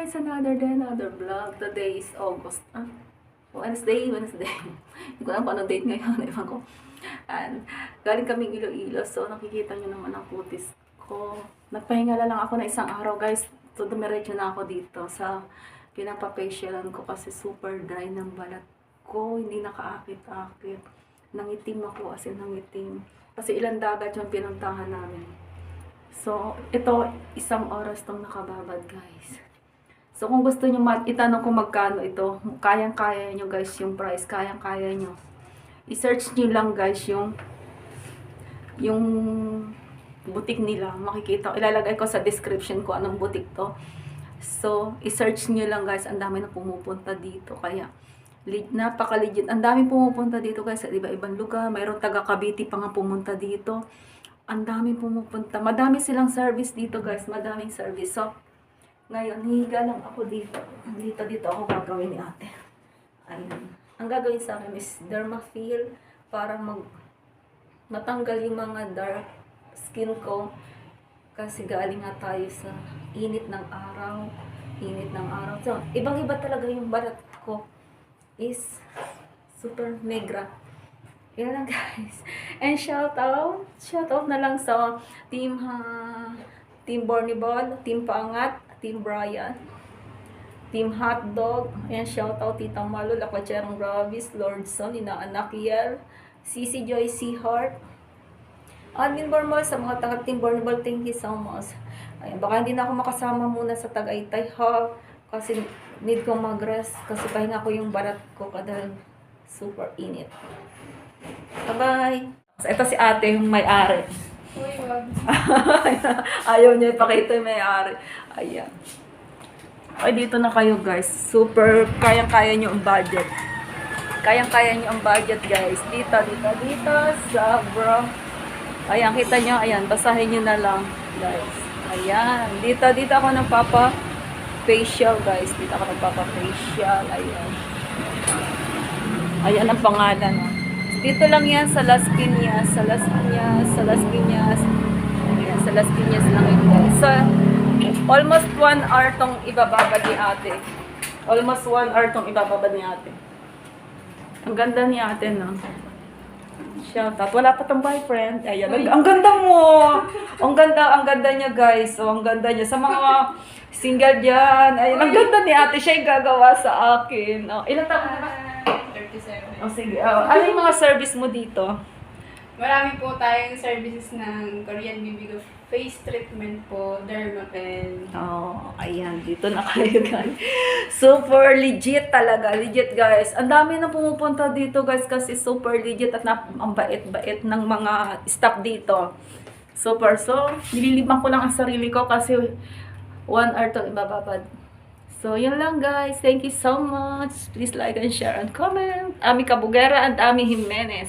guys, another day, another vlog. Today is August. Wednesday. Hindi ko alam kung anong date ngayon. Ewan ko. And galing kaming Iloilo. So nakikita nyo naman ang kutis ko. Nagpahinga lang ako na isang araw guys. So dumiretso na ako dito sa pinapapasyalan ko kasi super dry ng balat ko. Hindi nakaakit-akit. Nangitim ako as in nangitim. Kasi ilang dagat yung pinuntahan namin. So, ito, isang oras tong nakababad, guys. So, kung gusto nyo itanong kung magkano ito, kayang-kaya nyo, guys, yung price. Kayang-kaya nyo. I-search nyo lang, guys, yung butik nila. Makikita, ilalagay ko sa description ko anong butik to. So, i-search nyo lang, guys. Ang dami na pumupunta dito. Kaya, napaka-legit. Ang dami pumupunta dito, guys, sa iba-ibang lugar. Mayroong taga Cavite pa nga pumunta dito. Ang dami pumupunta. Madami silang service dito, guys. Madaming service. So, ngayon, higa lang ako dito. Dito ako gagawin ni ate. Ayun. Ang gagawin sa akin is Dermafill para matanggal yung mga dark skin ko. Kasi galing nga tayo sa init ng araw. So, ibang-iba talaga yung balat ko. Is super negra. Yan lang guys. And shout out na lang sa team Bornibol, team Paangat, team Brian, team Hotdog. Ayan, shout out Tita Malu, Lakwacherong Gravis, Lordson, Inaanak Yel, CC Joy C Heart, Admin Bornibol, sa mga taga team Bornibol, thank you so much. Ayan, baka hindi na ako makasama muna sa Tagaytay ha, kasi need kong mag-rest, kasi pahinga ko yung balat ko kada super init. Bye-bye. Ito si ate, yung may-ari. Uy, wag. Ayaw niya ipakita yung may-ari. Ayan. Ay, dito na kayo guys. Super, kayang-kaya niyo ang budget. Kayang-kaya niyo ang budget guys. Dito. Sobra. Ayan, kita niyo. Ayan, basahin niyo na lang guys. Ayan. Dito ako nagpapa-facial guys. Dito ako nagpapa-facial. Ayan. Ayan ang pangalan. Dito lang yan sa Las Piñas. Ayan, sa Las Piñas lang yun guys. So, almost 1 hour tong ibababad ni ate. Ang ganda ni ate, no? Shout out. Wala pa tong boyfriend. Ayan, ang ganda mo! Ang ganda niya guys. So, ang ganda niya. Sa mga single dyan. Ayan, ang ganda ni ate. Siya yung gagawa sa akin. Oh, ilan taon na ba? 37. Oh, sige. Ano yung mga service mo dito? Marami po tayong services ng Korean BB face treatment po, Dermapen. Oh, ayan. Dito na kayo, guys. Super legit talaga. Legit, guys. Ang dami na pumupunta dito, guys, kasi super legit at ang bait-bait ng mga staff dito. Super. So, nililibang ko lang ang sarili ko kasi 1 hour to ibababad. So, yun lang guys. Thank you so much. Please like and share and comment. Ami Kabugera and Ami Jimenez.